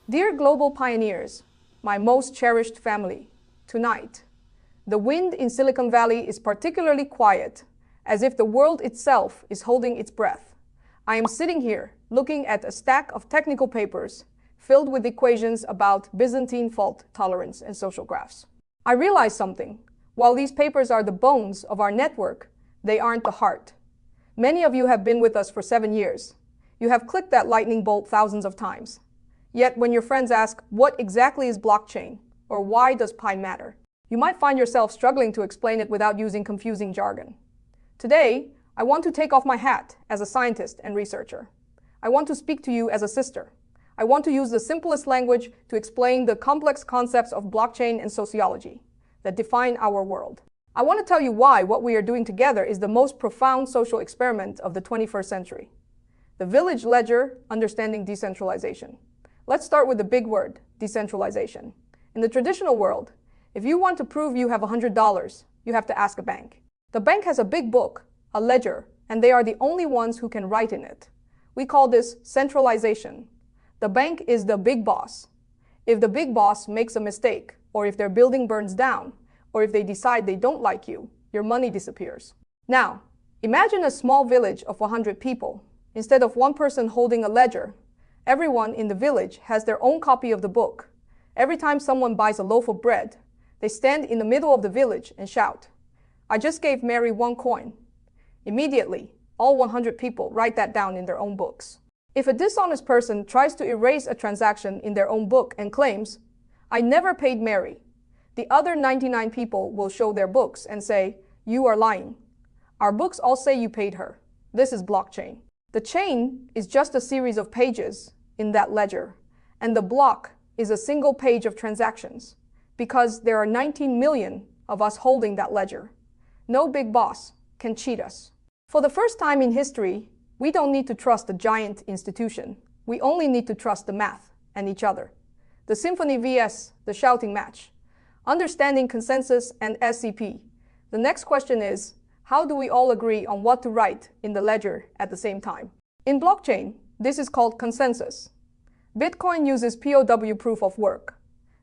Dear global pioneers, my most cherished family, tonight, the wind in Silicon Valley is particularly quiet, as if the world itself is holding its breath. I am sitting here, looking at a stack of technical papers filled with equations about Byzantine fault tolerance and social graphs. I realize something. While these papers are the bones of our network, they aren't the heart. Many of you have been with us for 7 years. You have clicked that lightning bolt thousands of times. Yet when your friends ask, what exactly is blockchain, or why does pi matter, you might find yourself struggling to explain it without using confusing jargon. Today, I want to take off my hat as a scientist and researcher. I want to speak to you as a sister. I want to use the simplest language to explain the complex concepts of blockchain and sociology that define our world. I want to tell you why what we are doing together is the most profound social experiment of the 21st century. The village ledger, understanding decentralization. Let's start with the big word, decentralization. In the traditional world, if you want to prove you have $100, you have to ask a bank. The bank has a big book, a ledger, and they are the only ones who can write in it. We call this centralization. The bank is the big boss. If the big boss makes a mistake, or if their building burns down, or if they decide they don't like you, your money disappears. Now, imagine a small village of 100 people. Instead of one person holding a ledger, everyone in the village has their own copy of the book. Every time someone buys a loaf of bread, they stand in the middle of the village and shout, "I just gave Mary 1 coin." Immediately, all 100 people write that down in their own books. If a dishonest person tries to erase a transaction in their own book and claims, "I never paid Mary," the other 99 people will show their books and say, "You are lying. Our books all say you paid her." This is blockchain. The chain is just a series of pages in that ledger, and the block is a single page of transactions, because there are 19 million of us holding that ledger. No big boss can cheat us. For the first time in history, we don't need to trust a giant institution. We only need to trust the math and each other. The symphony vs. the shouting match. Understanding consensus and SCP. The next question is, how do we all agree on what to write in the ledger at the same time? In blockchain, this is called consensus. Bitcoin uses POW, proof of work.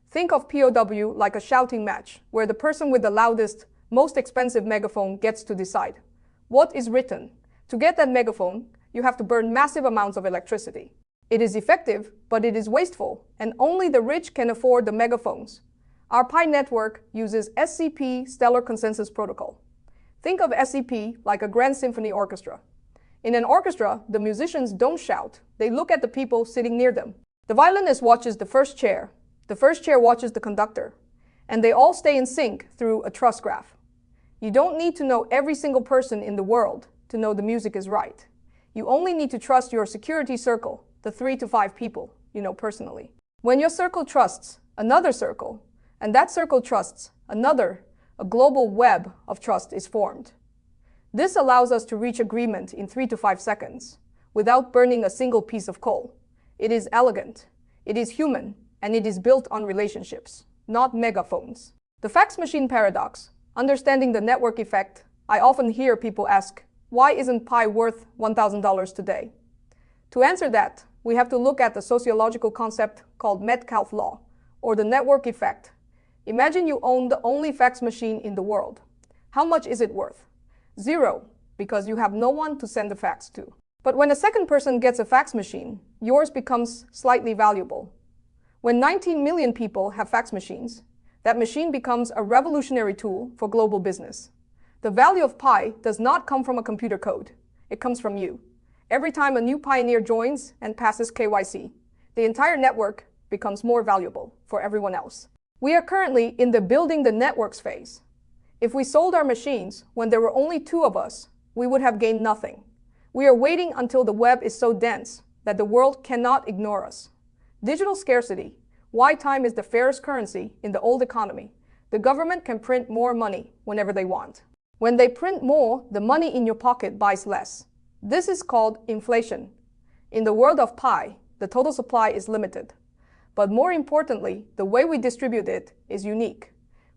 Think of POW like a shouting match, where the person with the loudest, most expensive megaphone gets to decide what is written. To get that megaphone, you have to burn massive amounts of electricity. It is effective, but it is wasteful, and only the rich can afford the megaphones. Our Pi network uses SCP, Stellar Consensus Protocol. Think of SCP like a grand symphony orchestra. In an orchestra, the musicians don't shout, they look at the people sitting near them. The violinist watches the first chair watches the conductor, and they all stay in sync through a trust graph. You don't need to know every single person in the world to know the music is right. You only need to trust your security circle, the 3 to 5 people you know personally. When your circle trusts another circle, and that circle trusts another, a global web of trust is formed. This allows us to reach agreement in 3 to 5 seconds, without burning a single piece of coal. It is elegant, it is human, and it is built on relationships, not megaphones. The fax machine paradox, understanding the network effect. I often hear people ask, why isn't pi worth $1,000 today? To answer that, we have to look at the sociological concept called Metcalfe law, or the network effect. Imagine you own the only fax machine in the world. How much is it worth? 0, because you have no one to send the fax to. But when a second person gets a fax machine, yours becomes slightly valuable. When 19 million people have fax machines, that machine becomes a revolutionary tool for global business. The value of pi does not come from a computer code. It comes from you. Every time a new pioneer joins and passes KYC, the entire network becomes more valuable for everyone else. We are currently in the building the networks phase. If we sold our machines when there were only 2 of us, we would have gained nothing. We are waiting until the web is so dense that the world cannot ignore us. Digital scarcity, why time is the fairest currency in the old economy. The government can print more money whenever they want. When they print more, the money in your pocket buys less. This is called inflation. In the world of pi, the total supply is limited. But more importantly, the way we distribute it is unique.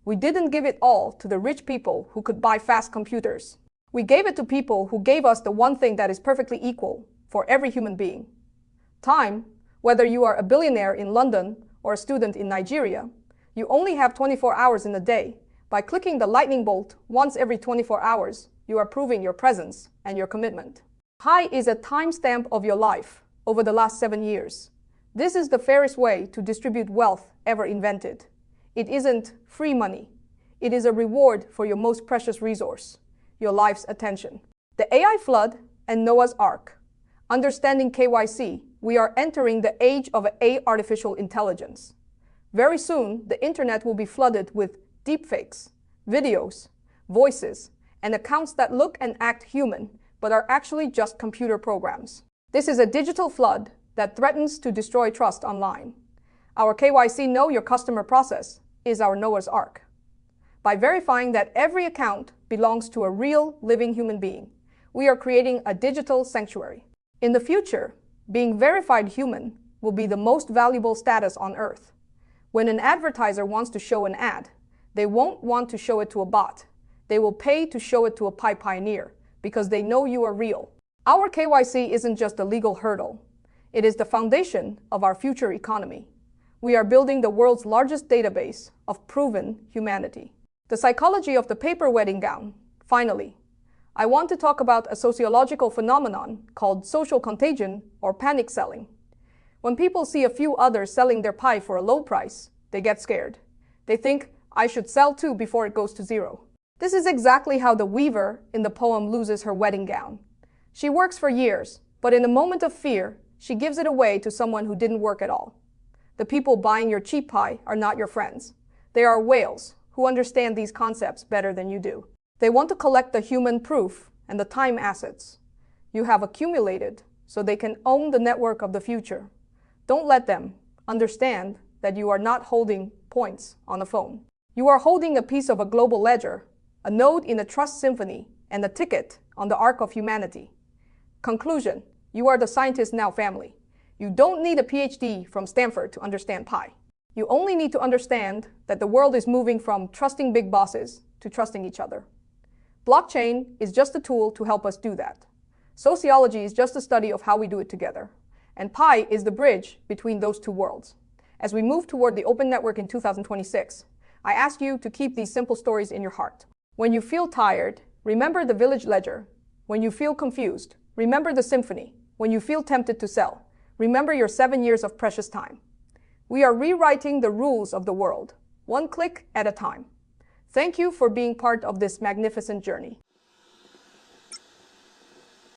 We didn't give it all to the rich people who could buy fast computers. We gave it to people who gave us the one thing that is perfectly equal for every human being. Time, Whether you are a billionaire in London or a student in Nigeria, you only have 24 hours in a day. By clicking the lightning bolt once every 24 hours, you are proving your presence and your commitment. Pi is a timestamp of your life over the last 7 years. This is the fairest way to distribute wealth ever invented. It isn't free money. It is a reward for your most precious resource, your life's attention. The AI flood and Noah's Ark. Understanding KYC, we are entering the age of artificial intelligence. Very soon, the internet will be flooded with deepfakes, videos, voices, and accounts that look and act human, but are actually just computer programs. This is a digital flood that threatens to destroy trust online. Our KYC Know Your Customer process is our Noah's Ark. By verifying that every account belongs to a real, living human being, we are creating a digital sanctuary. In the future, being verified human will be the most valuable status on Earth. When an advertiser wants to show an ad, they won't want to show it to a bot. They will pay to show it to a Pi pioneer because they know you are real. Our KYC isn't just a legal hurdle. It is the foundation of our future economy. We are building the world's largest database of proven humanity. The psychology of the paper wedding gown. Finally, I want to talk about a sociological phenomenon called social contagion or panic selling. When people see a few others selling their pie for a low price, they get scared. They think, I should sell too before it goes to zero. This is exactly how the weaver in the poem loses her wedding gown. She works for years, but in a moment of fear, she gives it away to someone who didn't work at all. The people buying your cheap pie are not your friends. They are whales who understand these concepts better than you do. They want to collect the human proof and the time assets you have accumulated so they can own the network of the future. Don't let them. Understand that you are not holding points on a phone. You are holding a piece of a global ledger, a node in a trust symphony, and a ticket on the arc of humanity. Conclusion: you are the Scientist Now family. You don't need a PhD from Stanford to understand Pi. You only need to understand that the world is moving from trusting big bosses to trusting each other. Blockchain is just a tool to help us do that. Sociology is just a study of how we do it together. And Pi is the bridge between those two worlds. As we move toward the open network in 2026, I ask you to keep these simple stories in your heart. When you feel tired, remember the village ledger. When you feel confused, remember the symphony. When you feel tempted to sell, remember your 7 years of precious time. We are rewriting the rules of the world, one click at a time. Thank you for being part of this magnificent journey.